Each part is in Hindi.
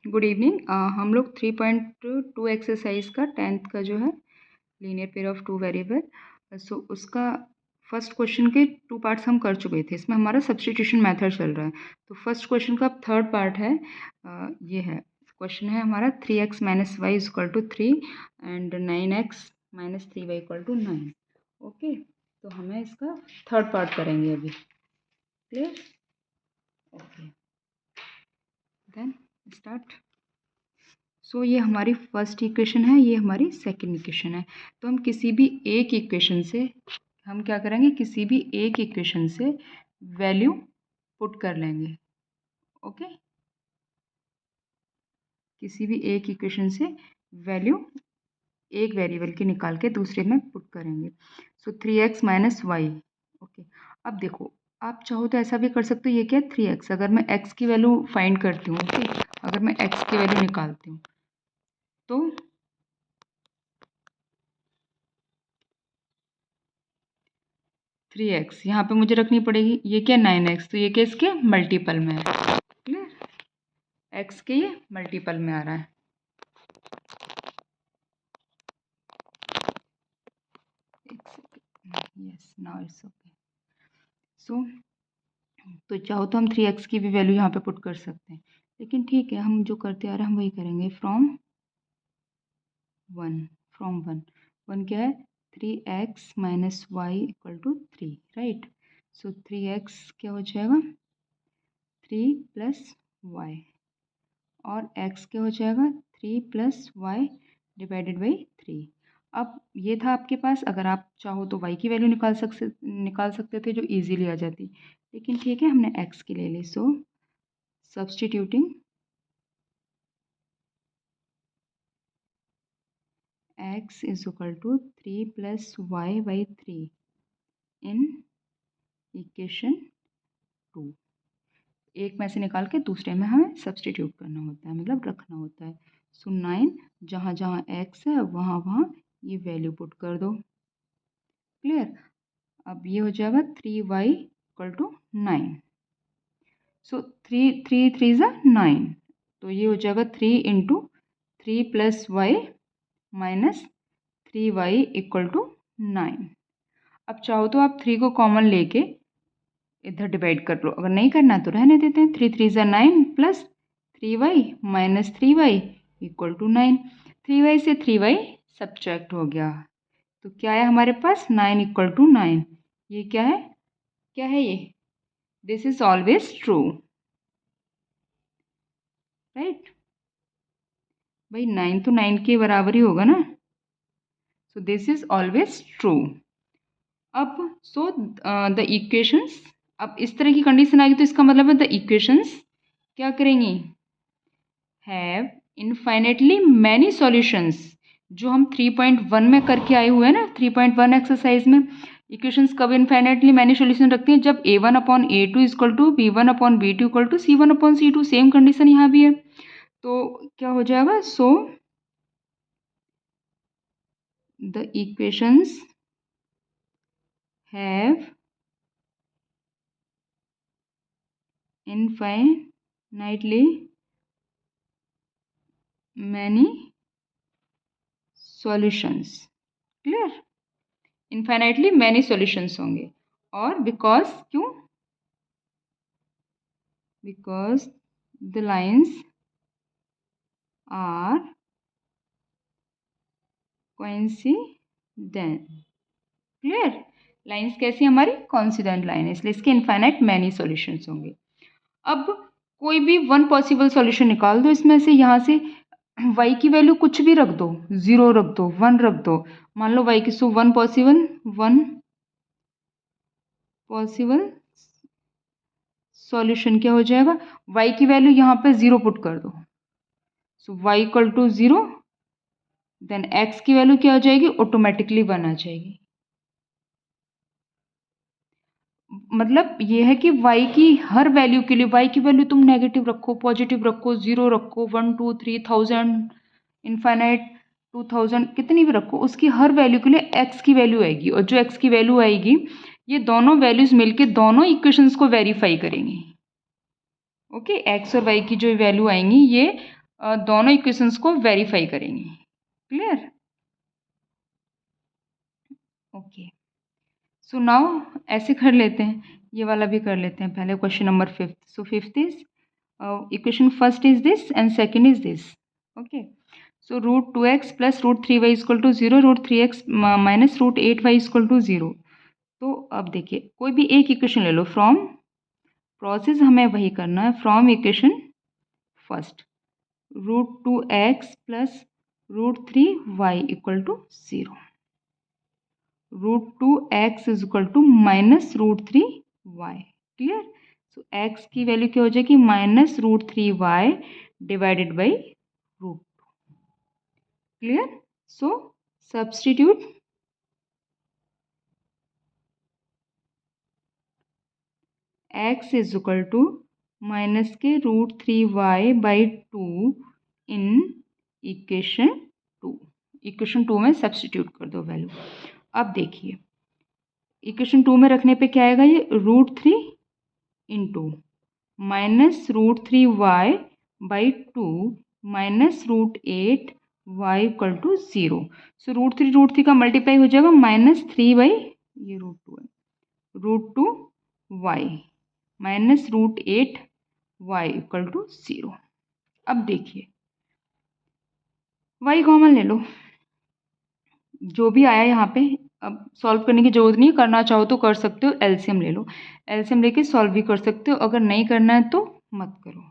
Good evening. हम लोग 3.2 एक्सरसाइज का 10th का जो है linear pair of two variable, so उसका फर्स्ट क्वेश्चन के 2 पार्ट्स हम कर चुके थे। इसमें हमारा सब्स्टिट्यूशन मेथड चल रहा है। तो फर्स्ट क्वेश्चन का अब थर्ड पार्ट है, ये है क्वेश्चन है हमारा 3x - y = 3 and 9x - 3y = 9। Okay, तो हमें इसका थर्ड पार्ट करेंगे अभी। Clear? Okay, then start. So ये हमारी फर्स्ट इक्वेशन है, ये हमारी सेकंड इक्वेशन है। तो हम किसी भी एक इक्वेशन से हम क्या करेंगे, किसी भी एक इक्वेशन से वैल्यू पुट कर लेंगे। ओके, किसी भी एक इक्वेशन से वैल्यू एक वेरिएबल की निकाल के दूसरे में पुट करेंगे। सो 3x - y। ओके, अब देखो, आप चाहो तो ऐसा भी कर सकते हो, ये क्या है 3x। अगर मैं x की वैल्यू फाइंड करती हूँ, ओके, अगर मैं x की वैल्यू निकालती हूँ तो 3x यहाँ पे मुझे रखनी पड़ेगी। ये क्या 9x, तो ये क्या इसके मल्टीपल में है। क्लियर? x के ये मल्टीपल में आ रहा है। Yes, now it's okay. So तो चाहो तो हम 3x की भी वैल्यू यहाँ पे पुट कर सकते हैं, लेकिन ठीक है, हम जो करते आ रहे हैं हम वही करेंगे। फ्रॉम 1 1 क्या है 3x - y = 3, राइट। सो 3x क्या हो जाएगा 3 + y और x क्या हो जाएगा 3 + y / 3। अब ये था आपके पास, अगर आप चाहो तो y की वैल्यू निकाल सकते थे जो इजीली आ जाती, लेकिन ठीक है, हमने x की ले ली। So substituting x = 3 + y / 3 in equation 2। एक में से निकाल के दूसरे में हमें सब्स्टिट्यूट करना होता है, मतलब रखना होता है। सो 9 जहाँ जहाँ x है वहाँ वहाँ ये वैल्यू पुट कर दो। क्लियर? अब ये हो जाएगा 3y = 9। सो 3 3 3 = 9, तो ये हो जाएगा 3 × 3 + y - 3y = 9। अब चाहो तो आप 3 को कॉमन लेके इधर डिवाइड कर लो, अगर नहीं करना तो रहने देते हैं। 3 3 = 9 + 3y - 3y = 9। 3y से 3y सब्ट्रैक्ट हो गया, तो क्या है हमारे पास 9 = 9। ये क्या है ये? This is always true, right भाई। 9 तो 9 के बराबर ही होगा ना। So this is always true. अब सो द इक्वेशंस, अब इस तरह की कंडीशन आएगी तो इसका मतलब है द इक्वेशंस क्या करेंगी, हैव इनफाइनेटली मैनी सॉल्यूशंस। जो हम 3.1 में करके आए हुए हैं ना, 3.1 एक्सरसाइज में इक्वेशंस कब इनफाइनेटली मैनी सॉल्यूशन रखती हैं, जब a1/a2 = b1/b2 = c1/c2। Same condition यहाँ भी है, तो क्या हो जाएगा, so the equations have infinitely many solutions. Clear? Infinitely many solutions होंगे, और बिकॉज क्यों, because the lines are coincident. Clear? Lines कैसी हमारी कॉन्सिडेंट लाइन है, इसलिए इसके इनफाइनाइट मैनी सॉल्यूशंस होंगे। अब कोई भी वन पॉसिबल सॉल्यूशन निकाल दो इसमें से, यहाँ से y की वैल्यू कुछ भी रख दो, 0 रख दो, 1 रख दो, मान लो y की। सो वन पॉसिबल सॉल्यूशन क्या हो जाएगा, y की वैल्यू यहाँ पे 0 पुट कर दो। सो y = 0, देन x की वैल्यू क्या हो जाएगी, ऑटोमेटिकली 1 आ जाएगी। मतलब ये है कि y की हर वैल्यू के लिए, y की वैल्यू तुम नेगेटिव रखो, पॉजिटिव रखो, 0 रखो, 1 2 3 1000 इनफाइनाइट 2000 कितनी भी रखो, उसकी हर वैल्यू के लिए x की वैल्यू आएगी, और जो x की वैल्यू आएगी ये दोनों वैल्यूज मिलके दोनों इक्वेशंस को वेरीफाई करेंगी। ओके, x और y की जो वैल्यू आएंगी ये दोनों इक्वेशंस को वेरीफाई करेंगे। क्लियर? ओके, सो नाउ ऐसे कर लेते हैं, ये वाला भी कर लेते हैं पहले, question number 5th। So 5th is equation first is this and second is this. Okay, so √2x plus √3y equal to 0, √3x minus √8y equal to 0। तो अब देखिए कोई भी एक इक्वेशन ले लो फ्रॉम, प्रोसेस हमें वही करना है, from equation first √2x plus √3y equal to 0, √2x is equal to minus √3y। Clear? So x की वैल्यू क्या हो जाएगी, minus √3y divided by √2। Clear? So substitute x is equal to minus के √3y by 2 in equation 2। Equation 2 में सब्स्टिट्यूट कर दो वैल्यू। अब देखिए इक्वेशन 2 में रखने पे क्या आएगा, ये √3 into minus √3y by 2 minus √8y equal to 0। So √3 का मल्टीप्लाई हो जाएगा -3 बाई ये √2 है, √2y minus √8y equal to 0। अब देखिए y कॉमन ले लो, जो भी आया यहाँ पे। अब सॉल्व करने की जरूरत नहीं है, करना चाहो तो कर सकते हो, एलसीएम ले लो, एलसीएम लेके सॉल्व भी कर सकते हो। अगर नहीं करना है तो मत करो,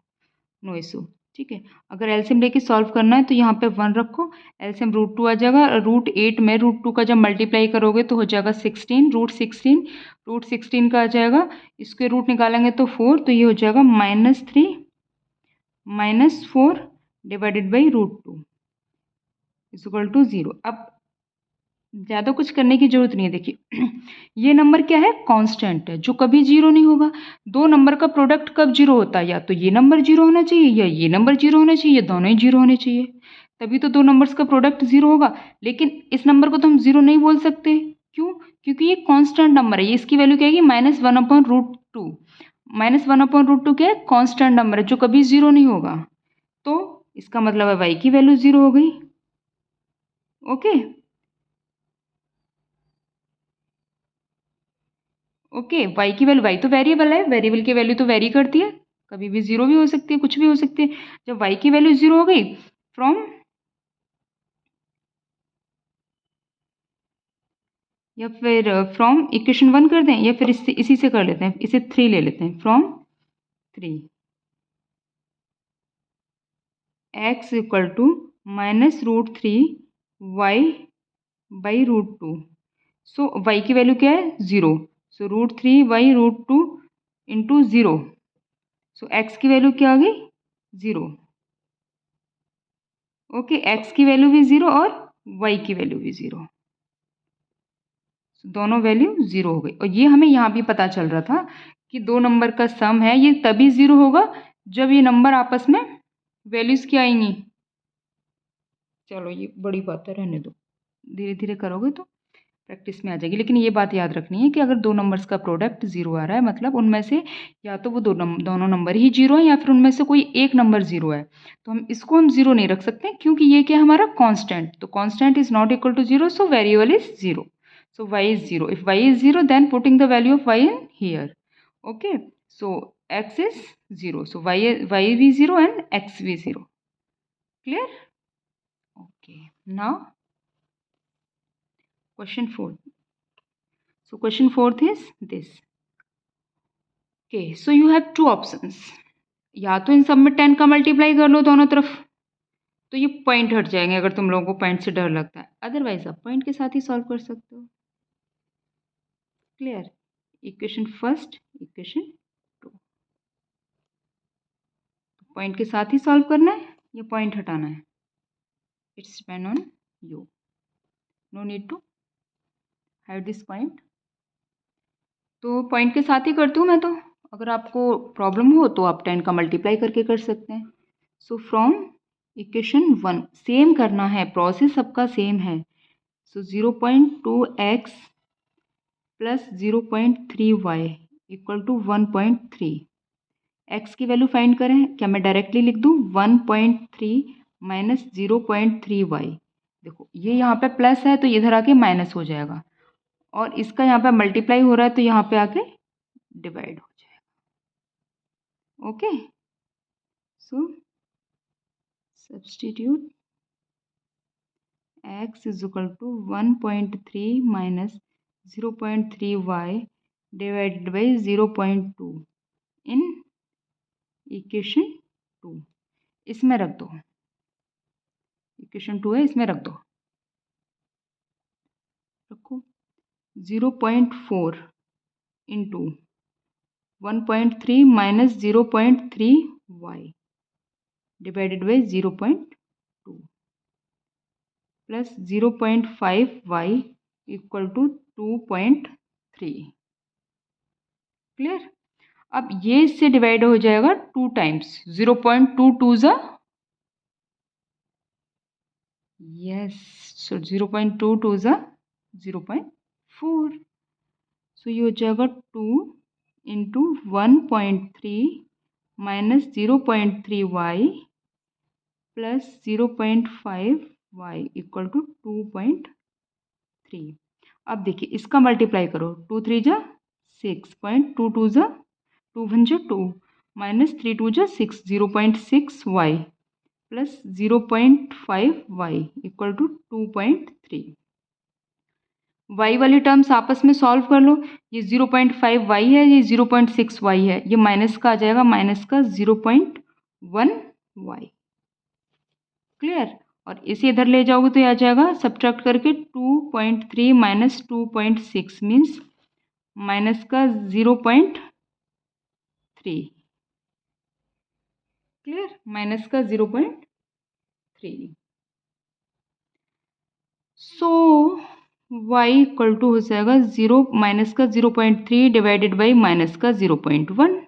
नो इशू। ठीक है, अगर एलसीएम लेके सॉल्व करना है तो यहाँ पे 1 रखो, एलसीएम √2 आ जाएगा, √8 में √2 का जब मल्टीप्लाई करोगे तो हो जाएगा 16, √16 का आ जाएगा, इसके रूट निकालेंगे तो 4, तो ये हो जाएगा -4 divided by √2 is equal to 0। अब ज़्यादा कुछ करने की जरूरत नहीं है। देखिए ये नंबर क्या है, कांस्टेंट है जो कभी जीरो नहीं होगा। दो नंबर का प्रोडक्ट कब जीरो होता है, या तो ये नंबर जीरो होना चाहिए या ये नंबर जीरो होना चाहिए, दोनों ही जीरो होने चाहिए, तभी तो दो नंबर्स का प्रोडक्ट जीरो होगा। लेकिन इस नंबर को तो हम जीरो नहीं बोल सकते, क्यों? क्योंकि ये कॉन्स्टेंट नंबर है, ये इसकी वैल्यू क्या आएगी, -1/√2। -1/√2 क्या है, कॉन्स्टेंट नंबर है जो कभी जीरो नहीं होगा, तो इसका मतलब है वाई की वैल्यू जीरो हो गई। ओके ओके, वाई की वैल्यू, वाई तो वेरिएबल है, वेरिएबल की वैल्यू तो वेरी करती है, कभी भी जीरो भी हो सकती है, कुछ भी हो सकती है। जब वाई की वैल्यू जीरो हो गई, फ्रॉम, या फिर फ्रॉम इक्वेशन 1 कर दें, या फिर इससे इसी से कर लेते हैं, इसे 3 ले लेते हैं, from 3 x equal to -√3y by √2। So y की वैल्यू क्या है, 0, सो √3/√2 इंटू 0, सो x की वैल्यू क्या आ गई, 0। ओके, x की वैल्यू भी 0 और y की वैल्यू भी 0, दोनों वैल्यू 0 हो गई। और ये हमें यहाँ भी पता चल रहा था कि दो नंबर का सम है, ये तभी 0 होगा जब ये नंबर आपस में वैल्यूज क्या आएंगी। चलो ये बड़ी बात है, रहने दो, धीरे धीरे करोगे तो प्रैक्टिस में आ जाएगी। लेकिन ये बात याद रखनी है कि अगर दो नंबर्स का प्रोडक्ट 0 आ रहा है, मतलब उनमें से या तो वो दोनों नंबर ही 0 है, या फिर उनमें से कोई एक नंबर 0 है, तो हम इसको 0 नहीं रख सकते, क्योंकि ये क्या है हमारा कांस्टेंट, तो constant is not equal to 0, so variable is 0, so y is 0. If y is 0, then putting the value of y in here. Okay, so x is 0, so y be 0 and x be 0. Clear? Okay, now question 4. So question 4th is this. Okay, so you have two options. या तो इन सब में 10 का मल्टीप्लाई कर लो दोनों तरफ, तो ये पॉइंट हट जाएंगे अगर तुम लोगों को पॉइंट से डर लगता है, अदरवाइज आप पॉइंट के साथ ही सॉल्व कर सकते हो। Clear? Equation first, equation two, point के साथ ही सॉल्व करना है या पॉइंट हटाना है, it's depend on you, no need to hide this point. तो पॉइंट के साथ ही करती हूँ मैं, तो अगर आपको प्रॉब्लम हो तो आप 10 का मल्टीप्लाई करके कर सकते हैं। सो फ्रॉम इक्वेशन 1 सेम करना है, प्रोसेस सबका सेम है। So 0.2x plus 0.3y equal to 1.3, x की वैल्यू फाइंड करें, क्या मैं डायरेक्टली लिख दूँ 1.3 माइनस 0.3y। देखो ये यहाँ पे प्लस है तो इधर आके माइनस हो जाएगा, और इसका यहाँ पे मल्टीप्लाई हो रहा है तो यहाँ पे आके डिवाइड हो जाएगा। Okay, so substitute x is equal to 1.3 minus 0.3y divided by 0.2 in equation 2। इसमें रख दो, इक्वेशन 2 है इसमें रख दो, रखो 0.4 into 1.3 minus 0.3y divided by 0.2 plus 0.5y equal to 2.3। Clear. अब ये इससे डिवाइड हो जाएगा 2 टाइम्स, 0.22 ज़ा यस, सो 0.22 ज़ा 0.4, सो ये हो जाएगा 2 into 1.3 minus 0.3y plus 0.5y equal to 2.3। अब देखिए इसका मल्टीप्लाई करो, 2 3 जा 6, 0.22 जा 2 1 जा 2 माइनस 3 2 जा 6, 0.6y plus 0.5y equal to 2.3। y वाली टर्म्स आपस में सॉल्व कर लो, ये 0.5y है, ये 0.6y है, ये माइनस का आ जाएगा, माइनस का 0.1y। क्लियर। और इसे इधर ले जाओगे तो ये आ जाएगा सब्ट्रैक्ट करके 2.3 माइनस 2.6 मीन्स माइनस का 0.3। क्लियर, माइनस का 0.3। सो y इक्वल टू हो जाएगा 0 माइनस का 0.3 डिवाइडेड बाई माइनस का 0.1,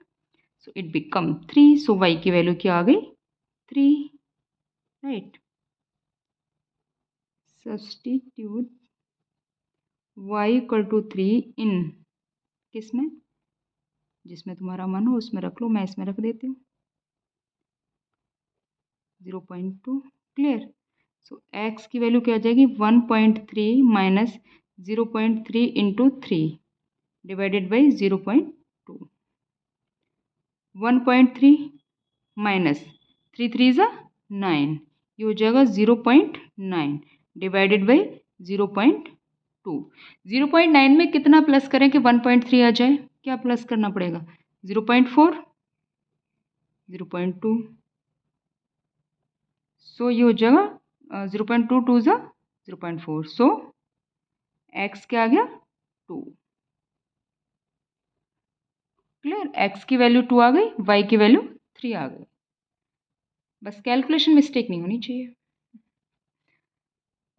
so it become 3। So y की वैल्यू क्या आ गई 3, right. Substitute y equal to 3 in किस में, जिसमें तुम्हारा मन हो उसमें रख लो, मैं इसमें रख देती हूँ 0.2। क्लियर। सो x की वैल्यू क्या आ जाएगी 1.3 minus 0.3 into 3 divided by 0.2। 1.3 minus 3 3 ज़ा 9, ये हो जाएगा 0.9 डिवाइडेड बाई 0.2। 0.9 में कितना प्लस करें कि 1.3 आ जाए, क्या प्लस करना पड़ेगा 0.4 0.2, सो ये हो जाएगा 0.22 ज़ा 0.4, सो x क्या आ गया 2। क्लियर, x की वैल्यू 2 आ गई, y की वैल्यू 3 आ गई, बस कैलकुलेशन मिस्टेक नहीं होनी चाहिए।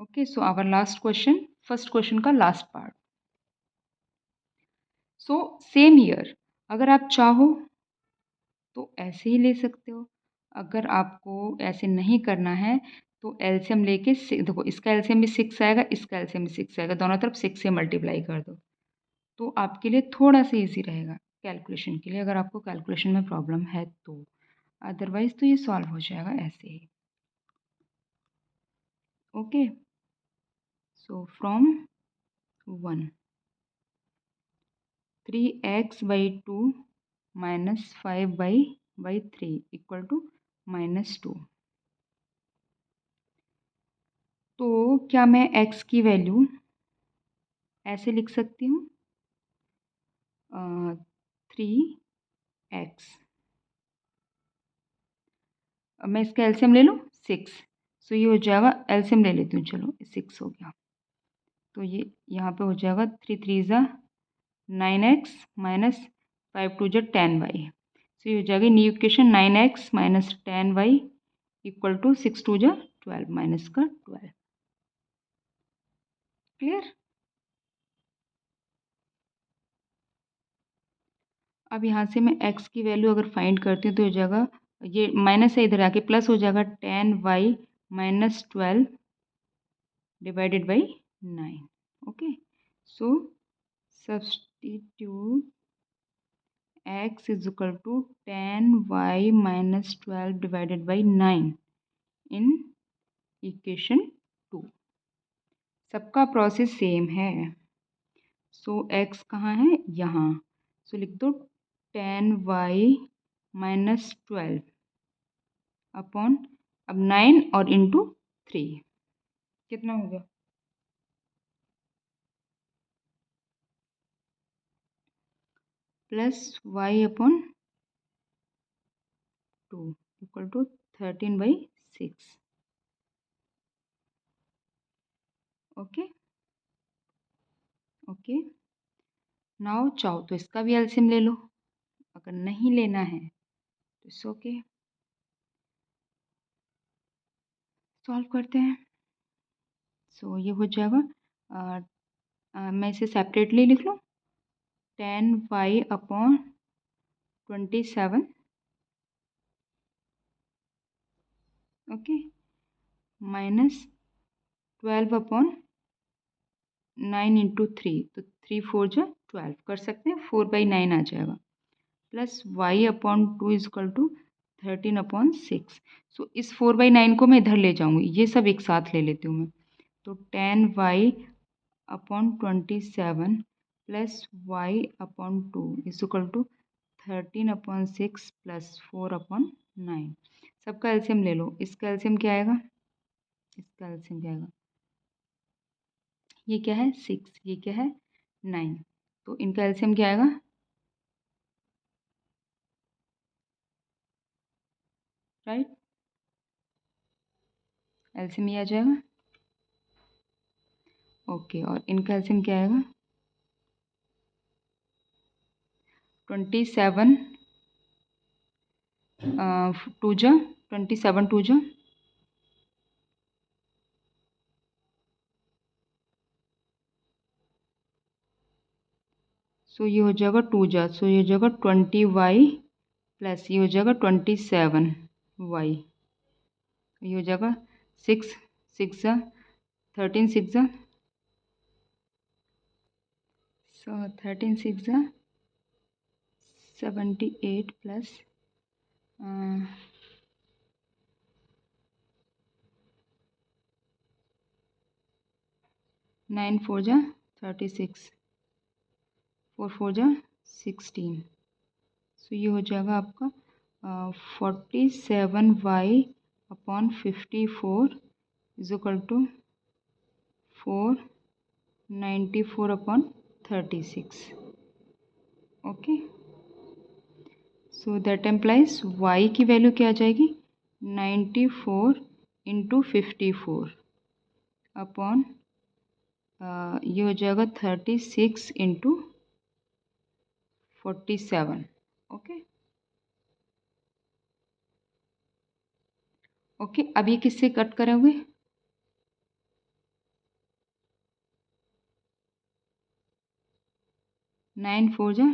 Okay, so our last question, first question का last part. So same year, अगर आप चाहो तो ऐसे ही ले सकते हो, अगर आपको ऐसे नहीं करना है तो एलसीएम लेके देखो इसका एलसीएम भी 6 आएगा, इसका एलसीएम भी 6 आएगा, दोनों तरफ 6 से मल्टीप्लाई कर दो तो आपके लिए थोड़ा सा इजी रहेगा कैलकुलेशन के लिए, अगर आपको कैलकुलेशन में प्रॉब्लम है तो, अदरवाइज तो ये सॉल्व हो जाएगा ऐसे ही। Okay, so from 1 3x/2 minus 5y/3 equal to -2। तो क्या मैं x की वैल्यू ऐसे लिख सकती हूँ 3x, मैं इसका एलसीएम ले लूँ 6, सो ये हो जाएगा, एलसीएम ले लेती हूँ, चलो 6 हो गया, तो ये यहाँ पे हो जाएगा 3 3 ज़ा 9x माइनस 5 2 ज़ा 10y, सो ये हो जाएगी new equation 9x minus 10y equal to 6 2 ज़ा 12 माइनस का 12। क्लियर। अब यहाँ से मैं x की वैल्यू अगर फाइंड करती हूँ तो हो जाएगा, ये माइनस है इधर आके प्लस हो जाएगा 10y minus 12 divided by 9। Okay, so substitute x is equal to 10y minus 12 divided by 9 in equation 2। सबका प्रोसेस सेम है। सो x कहाँ है? यहाँ। सो लिख दो 10y माइनस 12 अपॉन अब 9 और इंटू 3 कितना हो गया? Plus y upon 2 equal to 13/6। Okay okay. Now चाहो तो इसका भी एलसीएम ले लो, अगर नहीं लेना है तो इट्स ओके। सॉल्व करते हैं। सो ये हो जाएगा, मैं इसे सेपरेटली लिख लूँ। 10y upon 27 okay minus 12 upon 9 into 3, तो 3 4 जो 12 कर सकते हैं, 4/9 आ जाएगा। Plus y upon 2 is equal to 13 upon 6। So इस 4/9 को मैं इधर ले जाऊंगी, ये सब एक साथ ले लेती हूँ मैं। तो 10y upon 27 plus y upon 2 is equal to 13 upon 6 plus 4 upon 9। सबका एलसीएम ले लो। इसका एलसीएम क्या आएगा? इसका एलसीएम क्या आएगा? ये क्या है? 6, ये क्या है? 9। तो इनका एलसीएम क्या आएगा? राइट, एलसीएम ये आ जाएगा। ओके, और इनका एलसीएम क्या आएगा? 27 2 जा 27 2 जा सो ये हो जाएगा 2 जा, सो ये हो जाएगा 20y प्लस ये हो जाएगा 27y, ये हो जाएगा 6 6 जा 13 6 जा, सो 13 6 जा 78 प्लस 9 4 जा 36 4 4 जा 16। सो ये हो जाएगा आपका 47y upon 54 is equal to 494 upon 36। Okay, so that implies y की वैल्यू क्या आ जाएगी? 94 इंटू 54 अपॉन ये हो जाएगा 36 इंटू 47। ओके ओके, अब ये किससे कट करोगे? 9 4 जा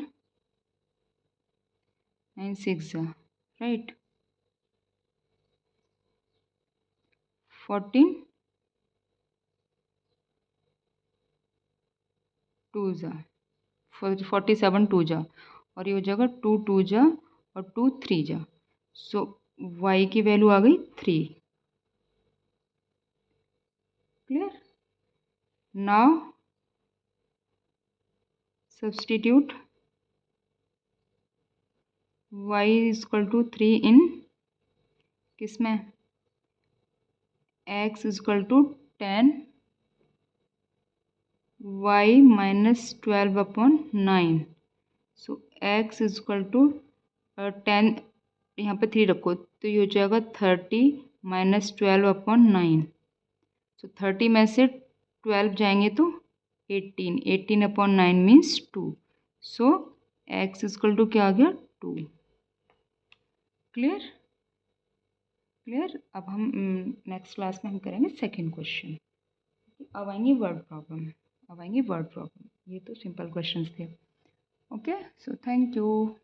9 6 जा राइट, 14 2 जा 47 2 जा, और ये हो जाएगा 2 2 जा और 2 3 जा। सो y की वैल्यू आ गई 3। Clear? Now substitute y is equal to 3 in किस में? x is equal to 10 y minus 12 upon 9। So x is equal to 10, यहाँ पे 3 रखो तो ये हो जाएगा 30 माइनस 12 अपॉन 9। सो 30 में से 12 जाएंगे तो 18, 18 upon 9 means 2। So x equal to क्या आ गया? 2। क्लियर? क्लियर? अब हम नेक्स्ट क्लास में हम करेंगे सेकेंड क्वेश्चन। अब आएंगे वर्ड प्रॉब्लम, अब आएंगे वर्ड प्रॉब्लम। ये तो सिंपल क्वेश्चंस थे। Okay, so thank you.